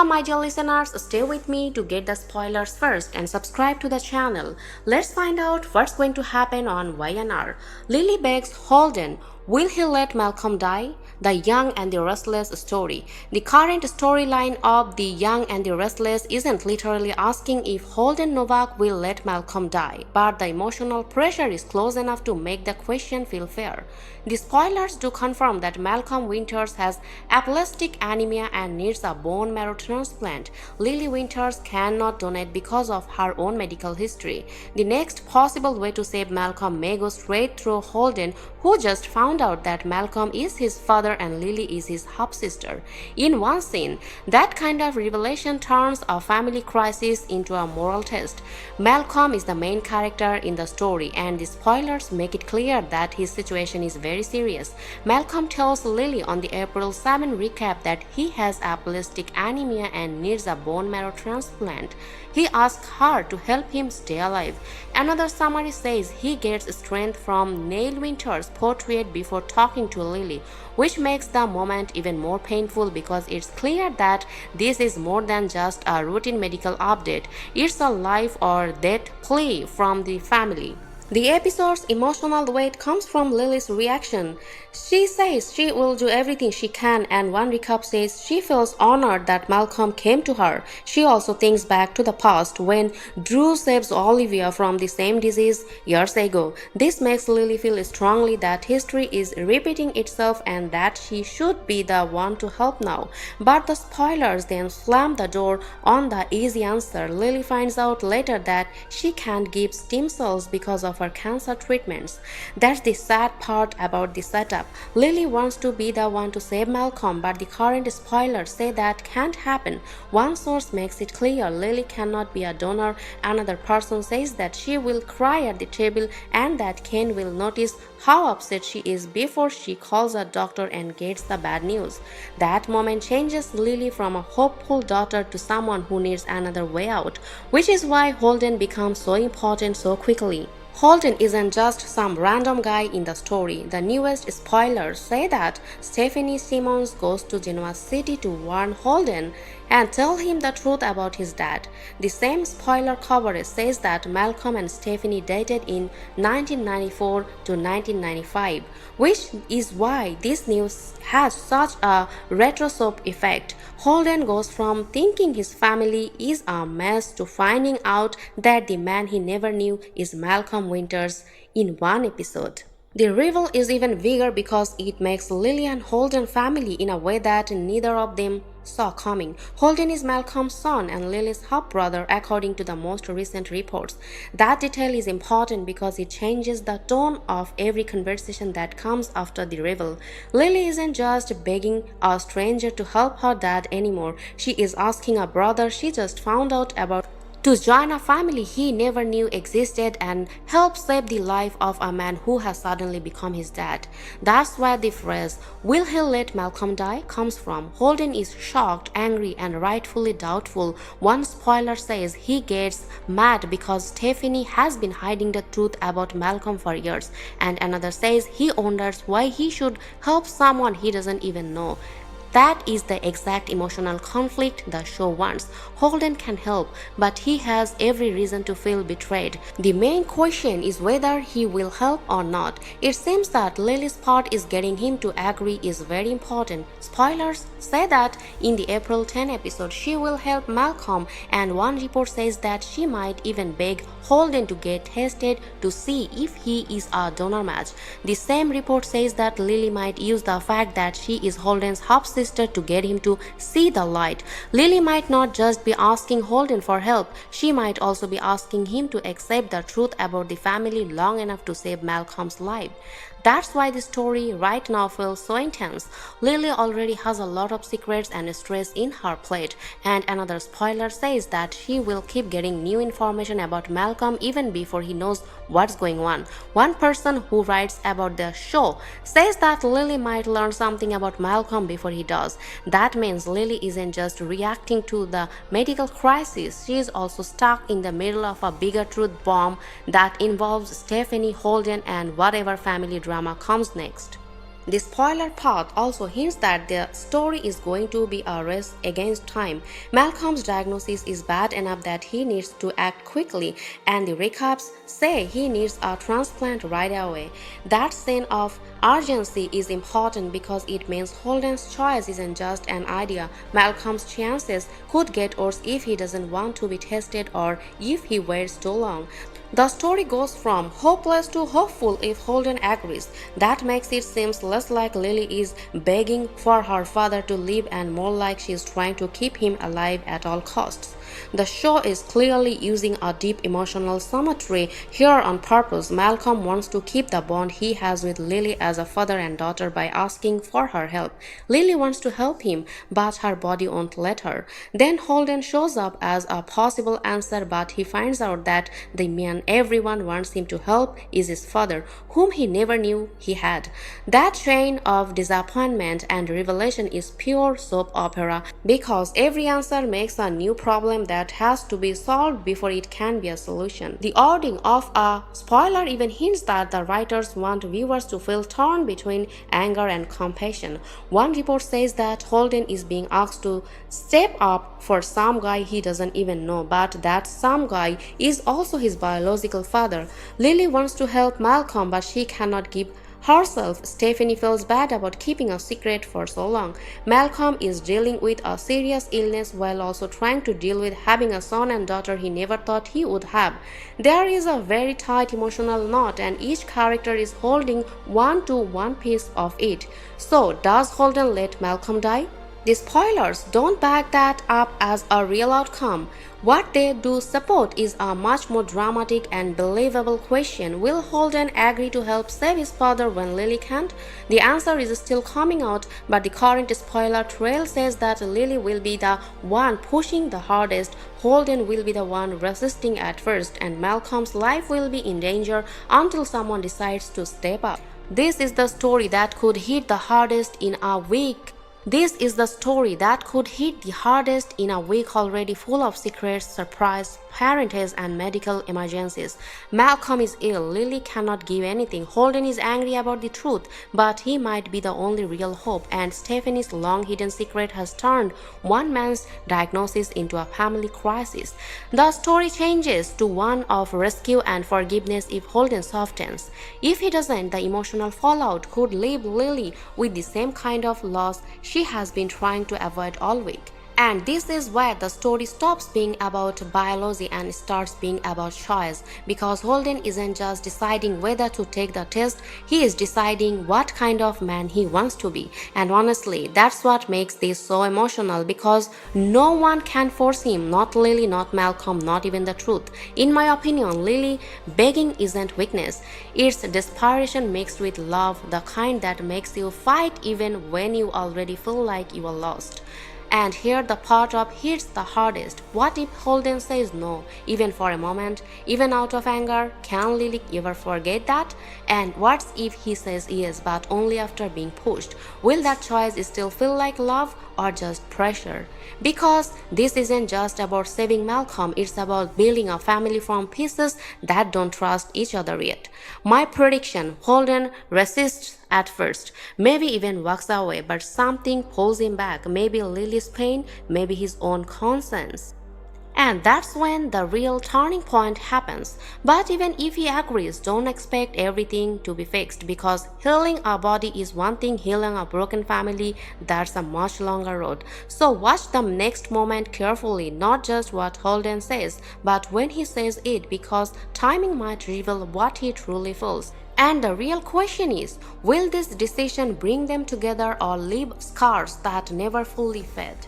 my dear listeners, stay with me to get the spoilers first and subscribe to the channel. Let's find out what's going to happen on YNR. Lily begs Holden, will he let Malcolm die? The Young and the Restless story. The current storyline of The Young and the Restless isn't literally asking if Holden Novak will let Malcolm die, but the emotional pressure is close enough to make the question feel fair. The spoilers do confirm that Malcolm Winters has aplastic anemia and needs a bone marrow transplant. Lily Winters cannot donate because of her own medical history. The next possible way to save Malcolm may go straight through Holden, who just found out that Malcolm is his father and Lily is his half-sister. In one scene, that kind of revelation turns a family crisis into a moral test. Malcolm is the main character in the story, and the spoilers make it clear that his situation is very serious. Malcolm tells Lily on the April 7 recap that he has aplastic anemia and needs a bone marrow transplant. He asks her to help him stay alive. Another summary says he gets strength from Neil Winter's portrait before talking to Lily, which makes the moment even more painful because it's clear that this is more than just a routine medical update. It's a life or death plea from the family. The episode's emotional weight comes from Lily's reaction. She says she will do everything she can, and one recap says she feels honored that Malcolm came to her. She also thinks back to the past when Drew saves Olivia from the same disease years ago. This makes Lily feel strongly that history is repeating itself and that she should be the one to help now. But the spoilers then slam the door on the easy answer. Lily finds out later that she can't give stem cells because of her cancer treatments. That's the sad part about the setup. Lily wants to be the one to save Malcolm, but the current spoilers say that can't happen. One source makes it clear Lily cannot be a donor. Another person says that she will cry at the table and that Ken will notice how upset she is before she calls a doctor and gets the bad news. That moment changes Lily from a hopeful daughter to someone who needs another way out, which is why Holden becomes so important so quickly. Holden isn't just some random guy in the story. The newest spoilers say that Stephanie Simmons goes to Genoa City to warn Holden and tell him the truth about his dad. The same spoiler coverage says that Malcolm and Stephanie dated in 1994 to 1995, which is why this news has such a retro soap effect. Holden goes from thinking his family is a mess to finding out that the man he never knew is Malcolm Winters in one episode. The reveal is even bigger because it makes Lily and Holden family in a way that neither of them saw coming. Holden is Malcolm's son and Lily's half-brother according to the most recent reports. That detail is important because it changes the tone of every conversation that comes after the reveal. Lily isn't just begging a stranger to help her dad anymore. She is asking a brother she just found out about to join a family he never knew existed and help save the life of a man who has suddenly become his dad. That's where the phrase, "Will he let Malcolm die?" comes from. Holden is shocked, angry, and rightfully doubtful. One spoiler says he gets mad because Stephanie has been hiding the truth about Malcolm for years, and another says he wonders why he should help someone he doesn't even know. That is the exact emotional conflict the show wants. Holden can help, but he has every reason to feel betrayed. The main question is whether he will help or not. It seems that Lily's part is getting him to agree is very important. Spoilers say that in the April 10 episode she will help Malcolm, and one report says that she might even beg Holden to get tested to see if he is a donor match. The same report says that Lily might use the fact that she is Holden's half-sister to get him to see the light. Lily might not just be asking Holden for help, she might also be asking him to accept the truth about the family long enough to save Malcolm's life. That's why the story right now feels so intense. Lily already has a lot of secrets and stress in her plate, and another spoiler says that she will keep getting new information about Malcolm even before he knows what's going on. One person who writes about the show says that Lily might learn something about Malcolm before he does. That means Lily isn't just reacting to the medical crisis, she is also stuck in the middle of a bigger truth bomb that involves Stephanie, Holden, and whatever family drama comes next. The spoiler part also hints that the story is going to be a race against time. Malcolm's diagnosis is bad enough that he needs to act quickly, and the recaps say he needs a transplant right away. That sense of urgency is important because it means Holden's choice isn't just an idea. Malcolm's chances could get worse if he doesn't want to be tested or if he waits too long. The story goes from hopeless to hopeful if Holden agrees. That makes it seem less like Lily is begging for her father to live and more like she is trying to keep him alive at all costs. The show is clearly using a deep emotional symmetry here on purpose. Malcolm wants to keep the bond he has with Lily as a father and daughter by asking for her help. Lily wants to help him, but her body won't let her. Then Holden shows up as a possible answer, but he finds out that the man everyone wants him to help is his father, whom he never knew he had. That chain of disappointment and revelation is pure soap opera because every answer makes a new problem that has to be solved before it can be a solution. The wording of a spoiler even hints that the writers want viewers to feel torn between anger and compassion. One report says that Holden is being asked to step up for some guy he doesn't even know, but that some guy is also his biological father. Lily wants to help Malcolm, but she cannot give herself. Stephanie feels bad about keeping a secret for so long. Malcolm is dealing with a serious illness while also trying to deal with having a son and daughter he never thought he would have. There is a very tight emotional knot, and each character is holding one piece of it. So, does Holden let Malcolm die? The spoilers don't back that up as a real outcome. What they do support is a much more dramatic and believable question. Will Holden agree to help save his father when Lily can't? The answer is still coming out, but the current spoiler trail says that Lily will be the one pushing the hardest, Holden will be the one resisting at first, and Malcolm's life will be in danger until someone decides to step up. This is the story that could hit the hardest in a week. This is the story that could hit the hardest in a week already full of secrets, surprise, parentage, and medical emergencies. Malcolm is ill, Lily cannot give anything, Holden is angry about the truth, but he might be the only real hope, and Stephanie's long-hidden secret has turned one man's diagnosis into a family crisis. The story changes to one of rescue and forgiveness if Holden softens. If he doesn't, the emotional fallout could leave Lily with the same kind of loss she has been trying to avoid all week. And this is where the story stops being about biology and starts being about choice, because Holden isn't just deciding whether to take the test, he is deciding what kind of man he wants to be. And honestly, that's what makes this so emotional, because no one can force him, not Lily, not Malcolm, not even the truth. In my opinion, Lily begging isn't weakness, it's desperation mixed with love, the kind that makes you fight even when you already feel like you are lost. And here the part of hits the hardest. What if Holden says no, even for a moment, even out of anger? Can Lily ever forget that? And what if he says yes, but only after being pushed? Will that choice still feel like love or just pressure? Because this isn't just about saving Malcolm, it's about building a family from pieces that don't trust each other yet. My prediction, Holden resists at first, maybe even walks away, but something pulls him back, maybe Lily's pain, maybe his own conscience. And that's when the real turning point happens. But even if he agrees, don't expect everything to be fixed, because healing a body is one thing, healing a broken family, that's a much longer road. So watch the next moment carefully, not just what Holden says, but when he says it, because timing might reveal what he truly feels. And the real question is, will this decision bring them together or leave scars that never fully fade?